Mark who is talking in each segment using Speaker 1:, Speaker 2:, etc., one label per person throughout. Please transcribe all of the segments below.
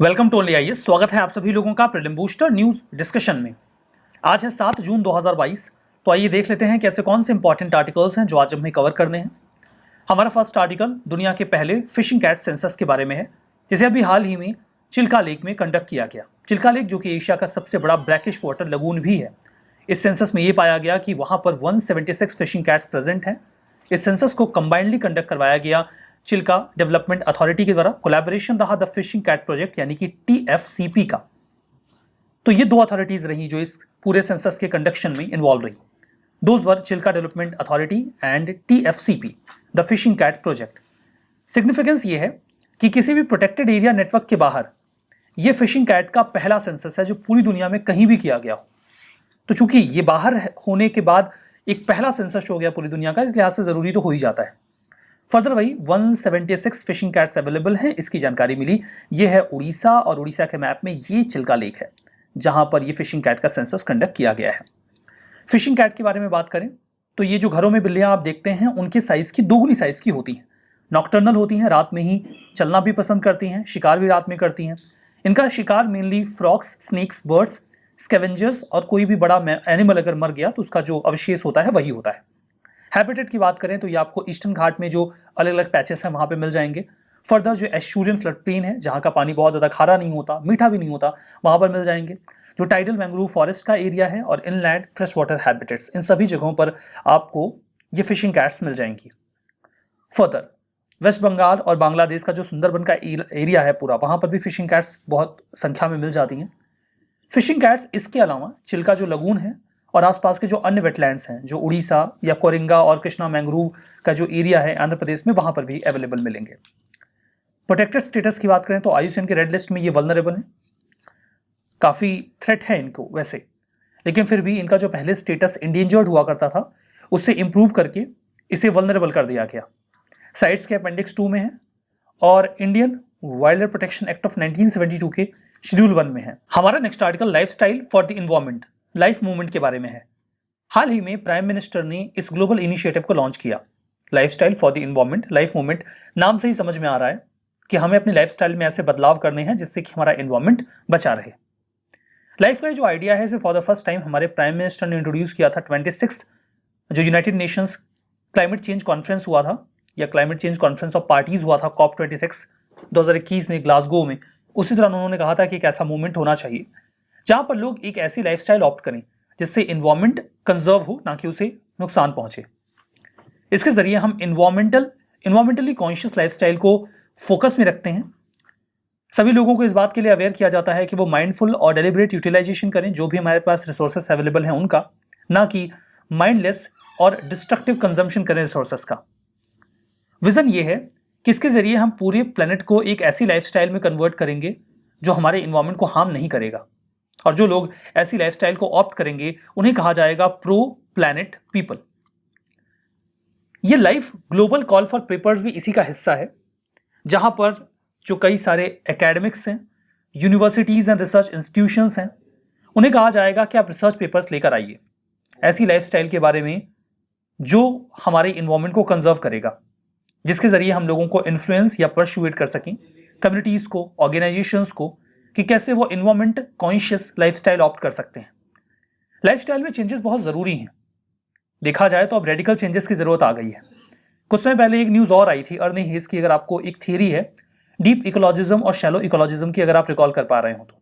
Speaker 1: Welcome to only IAS. स्वागत है आप सभी लोगों का प्रीलिम बूस्टर न्यूज डिस्कशन में। आज है 7 जून 2022। तो आइए देख लेते हैं कि ऐसे कौन से इंपॉर्टेंट आर्टिकल्स हैं जो आज हमें कवर करने हैं। हमारा फर्स्ट आर्टिकल दुनिया के पहले फिशिंग कैट सेंसस के बारे में है, जिसे अभी हाल ही में चिल्का लेक में कंडक्ट किया गया। चिल्का लेक जो कि एशिया का सबसे बड़ा ब्रैकिश वाटर लगून भी है। इस सेंसस में ये पाया गया कि वहाँ पर 176 फिशिंग कैट्स प्रेजेंट हैं। इस सेंसस को कंबाइंडली कंडक्ट करवाया गया चिल्का डेवलपमेंट अथॉरिटी के द्वारा। कोलैबोरेशन रहा द फिशिंग कैट प्रोजेक्ट यानी कि TFCP का। तो ये दो अथॉरिटीज रही जो इस पूरे सेंसस के कंडक्शन में इन्वॉल्व रही। Those were Chilika development authority and TFCP the fishing cat project. Significance ये है कि किसी भी प्रोटेक्टेड एरिया नेटवर्क के बाहर ये फिशिंग कैट का पहला सेंसस है जो पूरी दुनिया में कहीं भी किया गया हो। तो चूंकि ये बाहर होने के बाद एक पहला सेंसस हो गया पूरी दुनिया का, इस लिहाज से जरूरी तो हो ही जाता है। फर्दर वही 176 फिशिंग कैट्स अवेलेबल हैं, इसकी जानकारी मिली। ये है उड़ीसा, और उड़ीसा के मैप में ये चिल्का लेक है जहां पर ये फिशिंग कैट का सेंसस कंडक्ट किया गया है। फिशिंग कैट के बारे में बात करें तो ये जो घरों में बिल्लियां आप देखते हैं उनके साइज की दोगुनी साइज की होती हैं। नॉकटर्नल होती हैं, रात में ही चलना भी पसंद करती हैं, शिकार भी रात में करती हैं। इनका शिकार mainly frogs, snakes, birds, scavengers और कोई भी बड़ा एनिमल अगर मर गया तो उसका जो अवशेष होता है वही होता है। हैबिटेट की बात करें तो ये आपको ईस्टर्न घाट में जो अलग अलग पैचेस हैं वहां पे मिल जाएंगे। फर्दर जो एस्चुरियन फ्लड प्लेन है जहां का पानी बहुत ज़्यादा खारा नहीं होता, मीठा भी नहीं होता, वहां पर मिल जाएंगे। जो टाइडल मैंग्रोव फॉरेस्ट का एरिया है और इनलैंड फ्रेश वाटर हैबिटेट्स, इन सभी जगहों पर आपको ये फिशिंग कैट्स मिल जाएंगी। फर्दर वेस्ट बंगाल और बांग्लादेश का जो सुंदरबन का एरिया है पूरा, वहां पर भी फिशिंग कैट्स बहुत संख्या में मिल जाती हैं। फिशिंग कैट्स इसके अलावा चिल्का जो लगून है और आसपास के जो अन्य वेटलैंड्स हैं, जो उड़ीसा या कोरिंगा और कृष्णा मैंग्रोव का जो एरिया है आंध्र प्रदेश में, वहां पर भी अवेलेबल मिलेंगे। प्रोटेक्टेड स्टेटस की बात करें तो IUCN के रेड लिस्ट में ये वल्नरेबल है। काफ़ी थ्रेट है इनको वैसे, लेकिन फिर भी इनका जो पहले स्टेटस इंडेंजर्ड हुआ करता था उससे इंप्रूव करके इसे वल्नरेबल कर दिया गया। साइट्स के अपेंडिक्स 2 में है और Indian wild life protection act of 1972 के शेड्यूल 1 में है। हमारा next article lifestyle for the environment, life movement के बारे में है। हाल ही में प्राइम मिनिस्टर ने इस ग्लोबल इनिशिएटिव को लॉन्च किया, lifestyle for the environment, life movement. नाम से ही समझ में आ रहा है कि हमें अपनी लाइफस्टाइल में ऐसे बदलाव करने हैं जिससे कि हमारा इन्वायरमेंट बचा रहे। लाइफ का जो आइडिया है इसे फॉर द फर्स्ट टाइम हमारे प्राइम मिनिस्टर ने इंट्रोड्यूस किया था 26 जो United Nations climate change conference हुआ था, या climate change conference of parties हुआ था, COP26 2021 में ग्लासगो में। उसी तरह उन्होंने कहा था कि एक ऐसा मूवमेंट होना चाहिए जहां पर लोग एक ऐसी लाइफस्टाइल ऑप्ट करें जिससे इन्वायरमेंट कंजर्व हो, ना कि उसे नुकसान पहुंचे। इसके जरिए हम इन्वायरमेंटली कॉन्शियस लाइफस्टाइल को फोकस में रखते हैं। सभी लोगों को इस बात के लिए अवेयर किया जाता है कि वो माइंडफुल और डेलिब्रेट यूटिलाइजेशन करें जो भी हमारे पास रिसोर्सेस अवेलेबल हैं उनका, ना कि माइंडलेस और डिस्ट्रक्टिव कंजम्पशन करें रिसोर्सेस का। विजन ये है कि इसके जरिए हम पूरे प्लेनेट को एक ऐसी लाइफस्टाइल में कन्वर्ट करेंगे जो हमारे इन्वायरमेंट को हार्म नहीं करेगा, और जो लोग ऐसी लाइफस्टाइल को ऑप्ट करेंगे उन्हें कहा जाएगा प्रो प्लैनेट पीपल। ये life global call for papers भी इसी का हिस्सा है, जहां पर जो कई सारे एकेडमिक्स हैं, यूनिवर्सिटीज एंड रिसर्च इंस्टीट्यूशंस हैं, उन्हें कहा जाएगा कि आप रिसर्च पेपर्स लेकर आइए ऐसी लाइफस्टाइल के बारे में जो हमारे इन्वायरमेंट को कंजर्व करेगा, जिसके जरिए हम लोगों को इन्फ्लुएंस या परसुएट कर सकें, कम्युनिटीज को, ऑर्गेनाइजेशंस को, कि कैसे वो इन्वायरमेंट कॉन्शियस लाइफस्टाइल ऑप्ट कर सकते हैं। लाइफस्टाइल में चेंजेस बहुत ज़रूरी हैं। देखा जाए तो अब रेडिकल चेंजेस की ज़रूरत आ गई है। कुछ समय पहले एक न्यूज़ और आई थी अर्नी हीस की, अगर आपको एक थियरी है डीप इकोलॉजिज्म और शैलो इकोलॉजिज्म की, अगर आप रिकॉल कर पा रहे हो तो,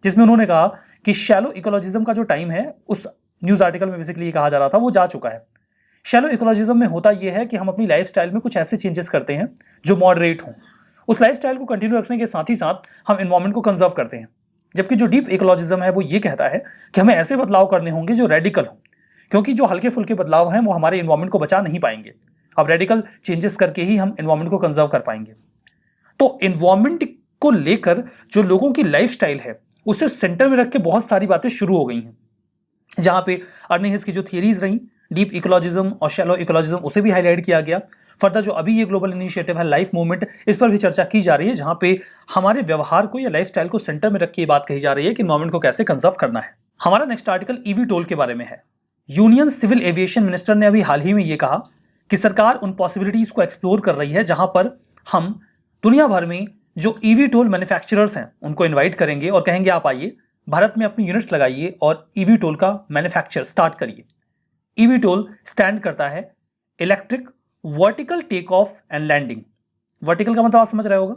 Speaker 1: जिसमें उन्होंने कहा कि शैलो इकोलॉजिज्म का जो टाइम है, उस न्यूज़ आर्टिकल में बेसिकली ये कहा जा रहा था, वो जा चुका है। शैलो इकोलॉजिज्म में होता यह है कि हम अपनी लाइफस्टाइल में कुछ ऐसे चेंजेस करते हैं जो मॉडरेट हों, उस लाइफस्टाइल को कंटिन्यू रखने के साथ ही साथ हम इन्वायरमेंट को कंजर्व करते हैं। जबकि जो डीप इकोलॉजिज्म है वो ये कहता है कि हमें ऐसे बदलाव करने होंगे जो रेडिकल हों, क्योंकि जो हल्के फुल्के बदलाव हैं वो हमारे इन्वायरमेंट को बचा नहीं पाएंगे। अब रेडिकल चेंजेस करके ही हम इन्वायरमेंट को कंजर्व कर पाएंगे। तो इन्वायरमेंट को लेकर जो लोगों की लाइफस्टाइल है उसे सेंटर में रख के बहुत सारी बातें शुरू हो गई हैं, जहां पे अर्नी हिस की जो थियरीज रही, डीप इकोलॉजिज्म और शैलो इकोलॉजिज्म, उसे भी हाईलाइट किया गया। फर्दर जो अभी ये ग्लोबल इनिशिएटिव है लाइफ मूवमेंट, इस पर भी चर्चा की जा रही है, जहां पे हमारे व्यवहार को या लाइफस्टाइल को सेंटर में रख के ये बात कही जा रही है कि इन्वायरमेंट को कैसे कंजर्व करना है। हमारा नेक्स्ट आर्टिकल eVTOL के बारे में है। यूनियन सिविल एविएशन मिनिस्टर ने अभी हाल ही में ये कहा कि सरकार उन पॉसिबिलिटीज को एक्सप्लोर कर रही है जहां पर हम दुनिया भर में जो ईवीटोल मैन्युफैक्चरर्स हैं उनको इनवाइट करेंगे और कहेंगे आप आइए भारत में अपनी यूनिट्स लगाइए और ईवीटोल का मैन्युफैक्चर स्टार्ट करिए। ईवीटोल स्टैंड करता है electric vertical take off and landing. Vertical का मतलब आप समझ रहे होगा,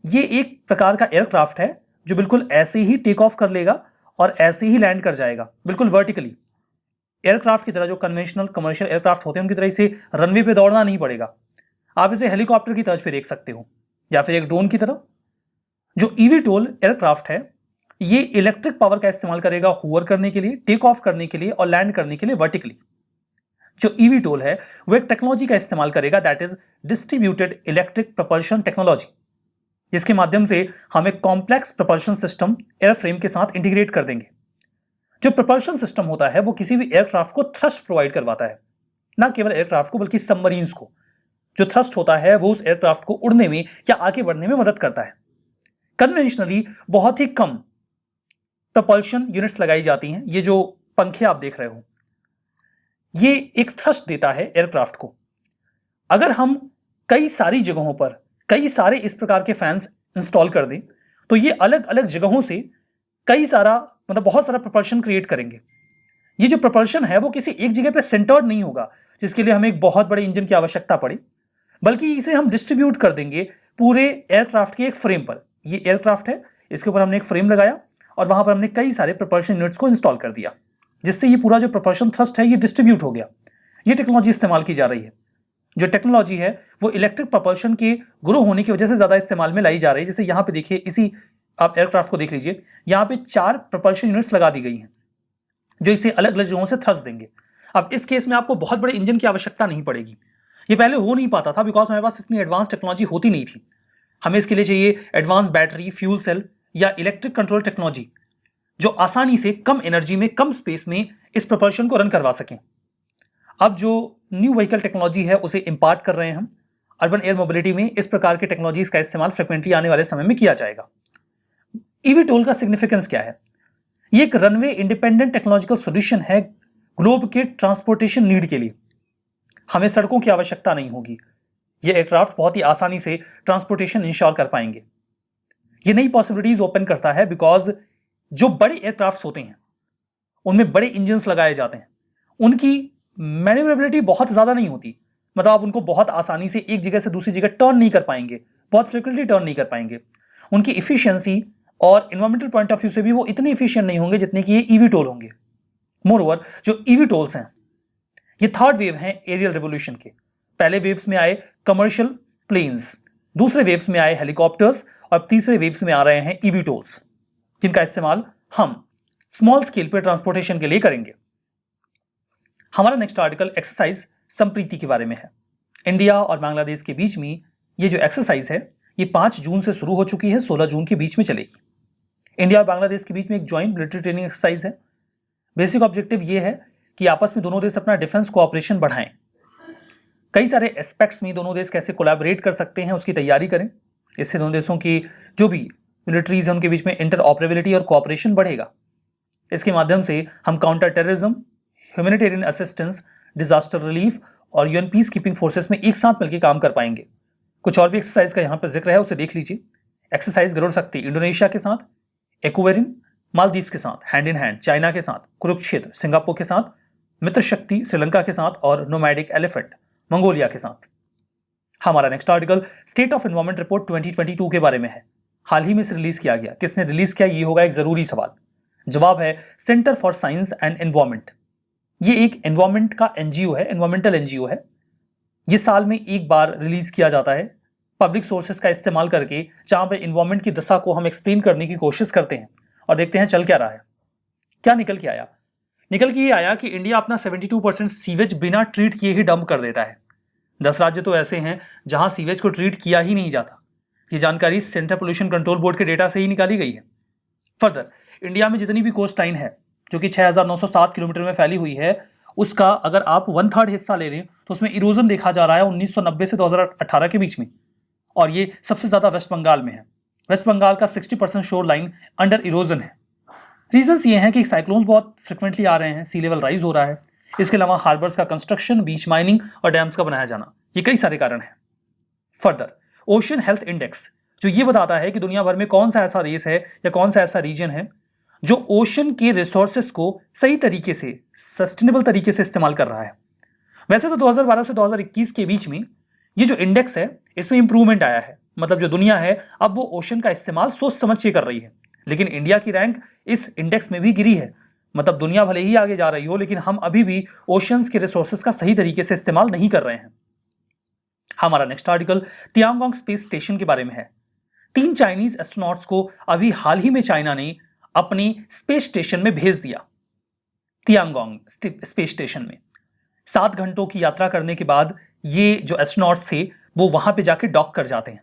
Speaker 1: ये एक प्रकार का एयरक्राफ्ट है जो बिल्कुल ऐसे ही टेक ऑफ कर लेगा और ऐसे ही लैंड कर जाएगा, बिल्कुल वर्टिकली। एयरक्राफ्ट की तरह जो कन्वेंशनल कमर्शियल एयरक्राफ्ट होते हैं उनकी तरह इसे रनवे पे दौड़ना नहीं पड़ेगा। आप इसे हेलीकॉप्टर की तर्ज पे देख सकते हो या फिर एक ड्रोन की तरह। जो ईवीटोल एयरक्राफ्ट है ये इलेक्ट्रिक पावर का इस्तेमाल करेगा होवर करने के लिए, टेक ऑफ करने के लिए और लैंड करने के लिए वर्टिकली। जो ईवीटोल है वो एक टेक्नोलॉजी का इस्तेमाल करेगा that is distributed electric propulsion technology, जिसके माध्यम से हम एक कॉम्प्लेक्स प्रपल्शन सिस्टम एयरफ्रेम के साथ इंटीग्रेट कर देंगे। जो प्रपल्शन सिस्टम होता है वो किसी भी एयरक्राफ्ट को थ्रस्ट प्रोवाइड करवाता है, ना केवल एयरक्राफ्ट को बल्कि सबमरीन्स को। जो थ्रस्ट होता है वो उस एयरक्राफ्ट को उड़ने में या आगे बढ़ने में मदद करता है। कन्वेंशनली बहुत ही कम प्रपल्शन यूनिट्स लगाई जाती हैं। ये जो पंखे आप देख रहे हो ये एक थ्रस्ट देता है एयरक्राफ्ट को। अगर हम कई सारी जगहों पर कई सारे इस प्रकार के फैंस इंस्टॉल कर दें तो ये अलग अलग जगहों से कई सारा मतलब बहुत सारा प्रपल्शन क्रिएट करेंगे। ये जो प्रपल्शन है वो किसी एक जगह पे सेंटर्ड नहीं होगा जिसके लिए हमें एक बहुत बड़े इंजन की आवश्यकता पड़े, बल्कि इसे हम डिस्ट्रीब्यूट कर देंगे पूरे एयरक्राफ्ट के एक फ्रेम पर। ये एयरक्राफ्ट है, इसके ऊपर हमने एक फ्रेम लगाया और वहां पर हमने कई सारे प्रपल्शन यूनिट्स को इंस्टॉल कर दिया, जिससे ये पूरा जो प्रपल्शन थ्रस्ट है ये डिस्ट्रीब्यूट हो गया। ये टेक्नोलॉजी इस्तेमाल की जा रही है। जो टेक्नोलॉजी है वो इलेक्ट्रिक प्रपल्शन के ग्रो होने की वजह से ज्यादा इस्तेमाल में लाई जा रही है। जैसे यहाँ पे देखिए, इसी आप एयरक्राफ्ट को देख लीजिए, यहाँ पे 4 प्रपल्शन यूनिट्स लगा दी गई हैं जो इसे अलग अलग जगहों से थ्रस्ट देंगे। अब इस केस में आपको बहुत बड़े इंजन की आवश्यकता नहीं पड़ेगी। ये पहले हो नहीं पाता था बिकॉज हमारे पास इतनी एडवांस टेक्नोलॉजी होती नहीं थी। हमें इसके लिए चाहिए एडवांस बैटरी, फ्यूल सेल या इलेक्ट्रिक कंट्रोल टेक्नोलॉजी जो आसानी से कम एनर्जी में कम स्पेस में इस प्रपल्शन को रन करवा सकें। अब जो न्यू व्हीकल टेक्नोलॉजी है उसे इंपार्ट कर रहे हैं हम। अर्बन एयर मोबिलिटी में इस प्रकार के टेक्नोलॉजीज का इस्तेमाल फ्रिक्वेंटली आने वाले समय में किया जाएगा। ईवीटोल का सिग्निफिकेंस क्या है? ये एक रनवे इंडिपेंडेंट टेक्नोलॉजिकल सॉल्यूशन है ग्लोब के ट्रांसपोर्टेशन नीड के लिए। हमें सड़कों की आवश्यकता नहीं होगी। ये एयरक्राफ्ट बहुत ही आसानी से ट्रांसपोर्टेशन इंश्योर कर पाएंगे। ये नई पॉसिबिलिटीज ओपन करता है बिकॉज जो बड़े एयरक्राफ्ट होते हैं उनमें बड़े इंजन्स लगाए जाते हैं, उनकी मैन्यूवरेबिलिटी बहुत ज्यादा नहीं होती। मतलब आप उनको बहुत आसानी से एक जगह से दूसरी जगह टर्न नहीं कर पाएंगे, बहुत फ्रिक्वेंटली टर्न नहीं कर पाएंगे। उनकी इफिशियंसी और इन्वायरमेंटल पॉइंट ऑफ व्यू से भी वो इतने इफिशियंट नहीं होंगे जितने कि ये ईवीटोल होंगे। मोरओवर जो ईवीटोल्स हैं ये थर्ड वेव हैं एरियल रेवोल्यूशन के। पहले वेव्स में आए कमर्शियल प्लेन्स, दूसरे वेव्स में आए हेलीकॉप्टर्स और तीसरे वेव्स में आ रहे हैं ईवीटोल्स, जिनका इस्तेमाल हम स्मॉल स्केल पर ट्रांसपोर्टेशन के लिए करेंगे। हमारा नेक्स्ट आर्टिकल एक्सरसाइज संप्रीति के बारे में है। इंडिया और बांग्लादेश के बीच में ये जो एक्सरसाइज है ये 5 जून से शुरू हो चुकी है, 16 जून के बीच में चलेगी। इंडिया और बांग्लादेश के बीच में एक ज्वाइंट मिलिट्री ट्रेनिंग एक्सरसाइज है। बेसिक ऑब्जेक्टिव ये है कि आपस में दोनों देश अपना डिफेंस कोऑपरेशन बढ़ाएं। कई सारे एस्पेक्ट्स में दोनों देश कैसे कोलैबोरेट कर सकते हैं उसकी तैयारी करें। इससे दोनों देशों की जो भी मिलिट्रीज है उनके बीच में इंटर ऑपरेबिलिटी और कोऑपरेशन बढ़ेगा। इसके माध्यम से हम counter terrorism, humanitarian assistance, disaster relief और यूएन पीस कीपिंग फोर्सेस में एक साथ मिलकर काम कर पाएंगे। कुछ और भी एक्सरसाइज का यहाँ पर जिक्र है, उसे देख लीजिए। एक्सरसाइज गरुड़ शक्ति इंडोनेशिया के साथ, एक्वेरिन मालदीव्स के साथ, हैंड इन हैंड चाइना के साथ, कुरुक्षेत्र सिंगापुर के साथ, मित्र शक्ति श्रीलंका के साथ और नोमैडिक एलिफेंट मंगोलिया के साथ। हमारा next article state of environment report 2022 के बारे में है। हाल ही में से रिलीज किया गया। किसने रिलीज किया, ये होगा एक जरूरी सवाल। जवाब है centre for science and environment. ये एक एनवायरमेंट का एनजीओ है, एनवायरमेंटल एनजीओ है। ये साल में एक बार रिलीज किया जाता है पब्लिक सोर्सेस का इस्तेमाल करके, जहां पे एनवायरमेंट की दशा को हम एक्सप्लेन करने की कोशिश करते हैं और देखते हैं चल क्या रहा है। क्या निकल के आया? निकल के ये आया कि इंडिया अपना 72% सीवेज बिना ट्रीट किए ही डंप कर देता है। 10 राज्य तो ऐसे हैं जहां सीवेज को ट्रीट किया ही नहीं जाता। ये जानकारी सेंट्रल पोल्यूशन कंट्रोल बोर्ड के डेटा से ही निकाली गई है। फर्दर इंडिया में जितनी भी कोस्ट लाइन है जो कि 6907 किलोमीटर में फैली हुई है, उसका अगर आप 1/3 हिस्सा ले रहे हैं तो उसमें इरोजन देखा जा रहा है 1990 से 2018 के बीच में, और ये सबसे ज्यादा वेस्ट बंगाल में है। वेस्ट बंगाल का 60% शोर लाइन अंडर इरोजन है। रीजंस ये हैं कि साइक्लोन्स बहुत फ्रिक्वेंटली आ रहे हैं, सी लेवल राइज हो रहा है, इसके अलावा हार्बर्स का कंस्ट्रक्शन, बीच माइनिंग और डैम्स का बनाया जाना, ये कई सारे कारण हैं। फर्दर ओशियन हेल्थ इंडेक्स जो ये बताता है कि दुनिया भर में कौन सा ऐसा देश है या कौन सा ऐसा रीजन है जो ओशन के रिसोर्सेस को सही तरीके से, सस्टेनेबल तरीके से इस्तेमाल कर रहा है। वैसे तो 2012 से 2021 के बीच में ये जो इंडेक्स है इसमें इंप्रूवमेंट आया है, मतलब जो दुनिया है अब वो ओशन का इस्तेमाल सोच समझ के कर रही है। लेकिन इंडिया की रैंक इस इंडेक्स में भी गिरी है, मतलब दुनिया भले ही आगे जा रही हो लेकिन हम अभी भी ओशंस के रिसोर्सेस का सही तरीके से इस्तेमाल नहीं कर रहे हैं। हमारा next article Tiangong space station के बारे में है। 3 चाइनीज एस्ट्रोनॉट्स को अभी हाल ही में चाइना ने अपनी स्पेस स्टेशन में भेज दिया। तियांगोंग स्पेस स्टेशन में 7 घंटों की यात्रा करने के बाद ये जो एस्ट्रोनॉट्स थे वो वहां पे जाके डॉक कर जाते हैं,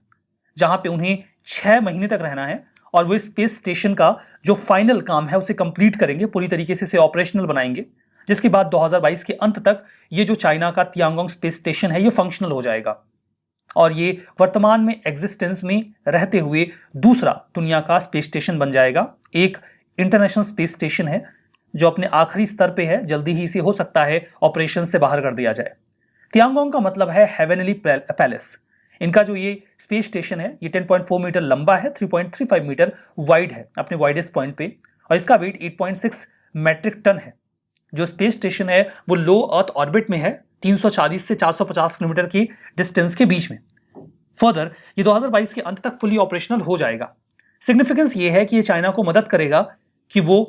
Speaker 1: जहां पे उन्हें 6 महीने तक रहना है और वो स्पेस स्टेशन का जो फाइनल काम है उसे कंप्लीट करेंगे, पूरी तरीके से इसे ऑपरेशनल बनाएंगे, जिसके बाद 2022 के अंत तक ये जो चाइना का तियांगोंग स्पेस स्टेशन है ये फंक्शनल हो जाएगा और ये वर्तमान में एग्जिस्टेंस में रहते हुए दूसरा दुनिया का स्पेस स्टेशन बन जाएगा। एक इंटरनेशनल स्पेस स्टेशन है जो अपने आखिरी स्तर पे है, जल्दी ही इसे हो सकता है ऑपरेशन से बाहर कर दिया जाए। तियांगोंग का मतलब है हेवनली पैलेस। इनका जो ये स्पेस स्टेशन है ये 10.4 मीटर लंबा है, 3.35 मीटर वाइड है अपने वाइडेस्ट पॉइंट पे, और इसका वेट 8.6 मैट्रिक टन है। जो स्पेस स्टेशन है वो लो अर्थ ऑर्बिट में है, 340 से 450 किलोमीटर की डिस्टेंस के बीच में। फर्दर ये 2022 के अंत तक फुली ऑपरेशनल हो जाएगा। सिग्निफिकेंस ये है कि ये चाइना को मदद करेगा कि वो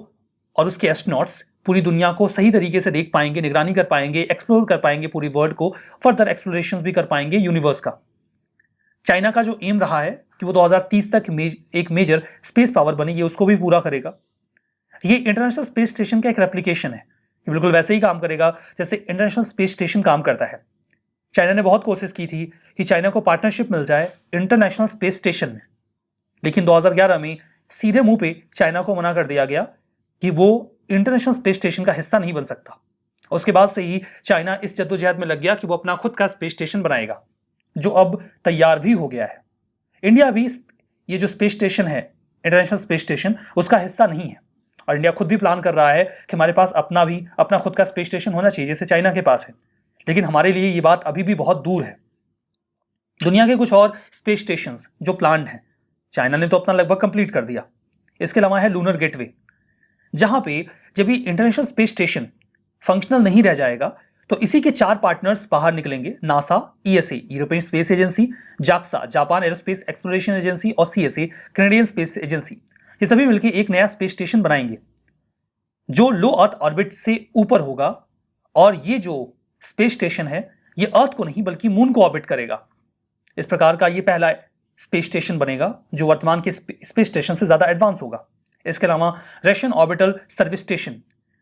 Speaker 1: और उसके एस्ट्रोनॉट्स पूरी दुनिया को सही तरीके से देख पाएंगे, निगरानी कर पाएंगे, एक्सप्लोर कर पाएंगे पूरी वर्ल्ड को, फर्दर एक्सप्लोरेशन भी कर पाएंगे यूनिवर्स का। चाइना का जो एम रहा है कि वो 2030 तक एक मेजर स्पेस पावर बने, ये उसको भी पूरा करेगा। ये इंटरनेशनल स्पेस स्टेशन का एक रेप्लिकेशन है, ये बिल्कुल वैसे ही काम करेगा जैसे इंटरनेशनल स्पेस स्टेशन काम करता है। चाइना ने बहुत कोशिश की थी कि चाइना को पार्टनरशिप मिल जाए इंटरनेशनल स्पेस स्टेशन में, लेकिन 2011 में सीधे मुंह पे चाइना को मना कर दिया गया कि वो इंटरनेशनल स्पेस स्टेशन का हिस्सा नहीं बन सकता। उसके बाद से ही चाइना इस जद्दोजहद में लग गया कि वो अपना खुद का स्पेस स्टेशन बनाएगा, जो अब तैयार भी हो गया है। इंडिया भी ये जो स्पेस स्टेशन है, इंटरनेशनल स्पेस स्टेशन, उसका हिस्सा नहीं है और इंडिया खुद भी प्लान कर रहा है कि हमारे पास अपना खुद का स्पेस स्टेशन होना चाहिए जैसे चाइना के पास है। लेकिन हमारे लिए ये बात अभी भी बहुत दूर है। दुनिया के कुछ और स्पेस स्टेशन जो प्लान्ड हैं, चाइना ने तो अपना लगभग कंप्लीट कर दिया। इसके अलावा है लूनर गेटवे, जहां पे जब ये इंटरनेशनल स्पेस स्टेशन फंक्शनल नहीं रह जाएगा तो इसी के 4 पार्टनर्स बाहर निकलेंगे, NASA, ESA European space agency, JAXA Japan aerospace exploration agency और सीएसए कैनेडियन स्पेस एजेंसी। ये सभी मिलकर एक नया स्पेस स्टेशन बनाएंगे जो लो अर्थ ऑर्बिट से ऊपर होगा और ये जो स्पेस स्टेशन है ये अर्थ को नहीं बल्कि मून को ऑर्बिट करेगा। इस प्रकार का ये पहला स्पेस स्टेशन बनेगा जो वर्तमान के स्पेस स्टेशन से ज्यादा एडवांस होगा। इसके अलावा रशियन ऑर्बिटल सर्विस स्टेशन,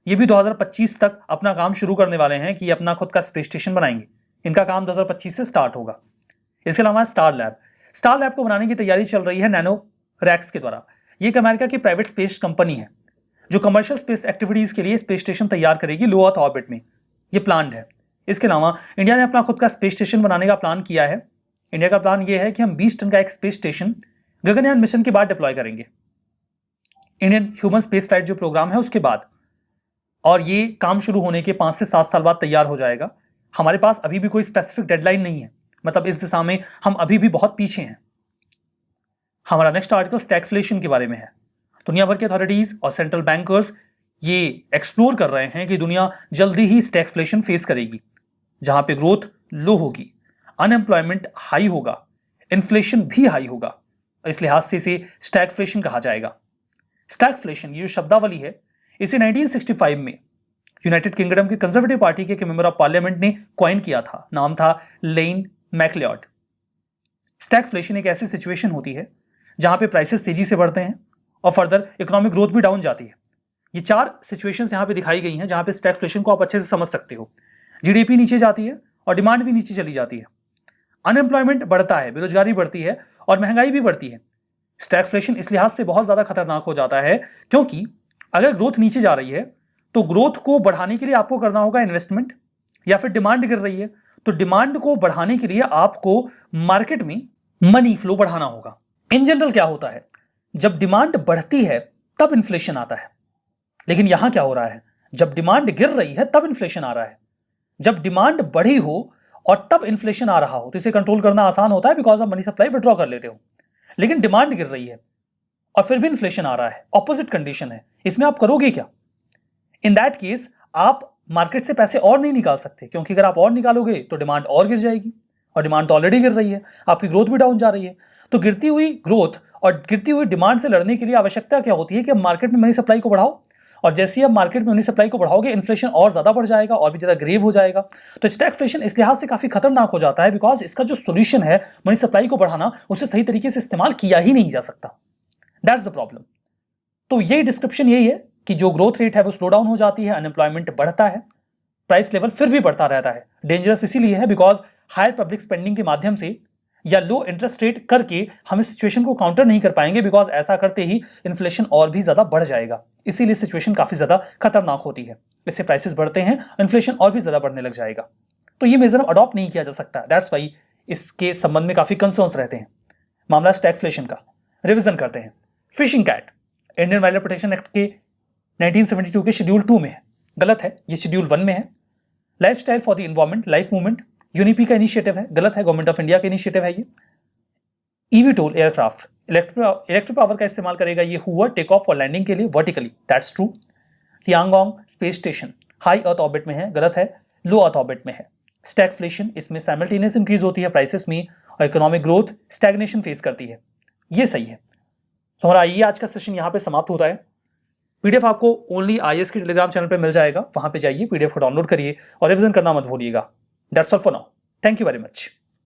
Speaker 1: ये भी 2025 तक अपना काम शुरू करने वाले हैं कि अपना खुद का स्पेस स्टेशन बनाएंगे। इनका काम 2025 से स्टार्ट होगा। इसके अलावा स्टार लैब को बनाने की तैयारी चल रही है नैनो रैक्स के द्वारा। ये एक अमेरिका की प्राइवेट स्पेस कंपनी है जो कमर्शियल स्पेस एक्टिविटीज के लिए स्पेस स्टेशन तैयार करेगी लो अर्थ ऑर्बिट में। ये प्लान है। इसके अलावा इंडिया ने अपना खुद का स्पेस स्टेशन बनाने का प्लान किया है। इंडिया का प्लान यह है कि हम 20 टन का एक स्पेस स्टेशन गगनयान मिशन के बाद डिप्लॉय करेंगे, इंडियन ह्यूमन स्पेस फ्लाइट जो प्रोग्राम है उसके बाद, और ये काम शुरू होने के 5 से 7 साल बाद तैयार हो जाएगा। हमारे पास अभी भी कोई स्पेसिफिक डेडलाइन नहीं है, मतलब इस दिशा में हम अभी भी बहुत पीछे हैं। हमारा नेक्स्ट आर्टिकल स्टैगफ्लेशन के बारे में है। दुनिया भर के अथॉरिटीज और सेंट्रल बैंकर्स ये एक्सप्लोर कर रहे हैं कि दुनिया जल्दी ही स्टैगफ्लेशन फेस करेगी, जहां पे ग्रोथ लो होगी, अनएम्प्लॉयमेंट हाई होगा, इन्फ्लेशन भी हाई होगा। इस लिहाज से इसे स्टैगफ्लेशन कहा जाएगा। स्टैगफ्लेशन ये जो शब्दावली है इसे 1965 में यूनाइटेड किंगडम के कंजर्वेटिव पार्टी के मेंबर ऑफ पार्लियामेंट ने कॉइन किया था। नाम था लेन मैकलियॉड। स्टैगफ्लेशन एक ऐसी सिचुएशन होती है जहां पे प्राइसेस तेजी से बढ़ते हैं और फर्दर इकोनॉमिक ग्रोथ भी डाउन जाती है। ये 4 सिचुएशंस यहां पे दिखाई गई हैं जहां पे स्टैगफ्लेशन को आप अच्छे से समझ सकते हो। जीडीपी नीचे जाती है और डिमांड भी नीचे चली जाती है, अनएम्प्लॉयमेंट बढ़ता है, बेरोजगारी बढ़ती है और महंगाई भी बढ़ती है। स्टैगफ्लेशन इस लिहाज से बहुत ज्यादा खतरनाक हो जाता है क्योंकि अगर ग्रोथ नीचे जा रही है तो ग्रोथ को बढ़ाने के लिए आपको करना होगा इन्वेस्टमेंट, या फिर डिमांड गिर रही है तो डिमांड को बढ़ाने के लिए आपको मार्केट में मनी फ्लो बढ़ाना होगा। इन जनरल क्या होता है, जब डिमांड बढ़ती है तब इन्फ्लेशन आता है, लेकिन यहां क्या हो रहा है, जब डिमांड गिर रही है तब इन्फ्लेशन आ रहा है। जब डिमांड बढ़ी हो और तब इन्फ्लेशन आ रहा हो तो इसे कंट्रोल करना आसान होता है because of money supply withdraw कर लेते हो। लेकिन डिमांड गिर रही है और फिर भी इन्फ्लेशन आ रहा है, ऑपोजिट कंडीशन है, इसमें आप करोगे क्या? इन दैट केस आप मार्केट से पैसे और नहीं निकाल सकते, क्योंकि अगर आप और निकालोगे तो डिमांड और गिर जाएगी, और डिमांड तो ऑलरेडी गिर रही है, आपकी ग्रोथ भी डाउन जा रही है। तो गिरती हुई ग्रोथ और गिरती हुई डिमांड से लड़ने के लिए आवश्यकता क्या होती है कि अब मार्केट में मनी सप्लाई को बढ़ाओ, और जैसे ही आप मार्केट में मनी सप्लाई को बढ़ाओगे इन्फ्लेशन और ज्यादा बढ़ जाएगा और भी ज्यादा ग्रेव हो जाएगा। तो स्टैगफ्लेशन इस लिहाज से काफी खतरनाक हो जाता है बिकॉज इसका जो सोल्यूशन है मनी सप्लाई को बढ़ाना, उसे सही तरीके से इस्तेमाल किया ही नहीं जा सकता। That's the problem. तो यही डिस्क्रिप्शन यही है कि जो ग्रोथ रेट है वो स्लो डाउन हो जाती है, अनएम्प्लॉयमेंट बढ़ता है, प्राइस लेवल फिर भी बढ़ता रहता है। डेंजरस इसीलिए है बिकॉज हायर पब्लिक स्पेंडिंग के माध्यम से या लो इंटरेस्ट रेट करके हम इस सिचुएशन को काउंटर नहीं कर पाएंगे, बिकॉज ऐसा करते ही इन्फ्लेशन और भी ज्यादा बढ़ जाएगा। इसीलिए सिचुएशन काफी ज्यादा खतरनाक होती है, इससे प्राइसेस बढ़ते हैं, इन्फ्लेशन और भी ज्यादा बढ़ने लग जाएगा। तो ये मेजर अडॉप्ट नहीं किया जा सकता, दैट्स वाई इसके संबंध में काफी कंसर्न्स रहते हैं। मामला स्टैगफ्लेशन का रिविजन करते हैं। Fishing cat Indian wild protection act के 1972 के शेड्यूल 2 में है, गलत है, ये शेड्यूल 1 में है। Lifestyle for the environment, life movement, UNEP का इनिशिएटिव है, गलत है, गवर्नमेंट ऑफ इंडिया का इनिशिएटिव है ये। ईवीटोल एयरक्राफ्ट इलेक्ट्रिक पावर का इस्तेमाल करेगा ये हुआ टेक ऑफ और लैंडिंग के लिए vertically, that's true. Tiangong space station high earth orbit में है, गलत है, लो अर्थ ऑर्बिट में है। स्टैगफ्लेशन, इसमें साइमल्टेनियस इंक्रीज होती है प्राइसेस में और इकोनॉमिक ग्रोथ स्टैग्नेशन फेस करती है, ये सही है। तो हमारा ये आज का सेशन यहाँ पे समाप्त होता है। पीडीएफ आपको ओनली आईएएस के टेलीग्राम चैनल पे मिल जाएगा, वहां पे जाइए, पीडीएफ को डाउनलोड करिए और रिवीजन करना मत भूलिएगा। That's all for now, thank you very much.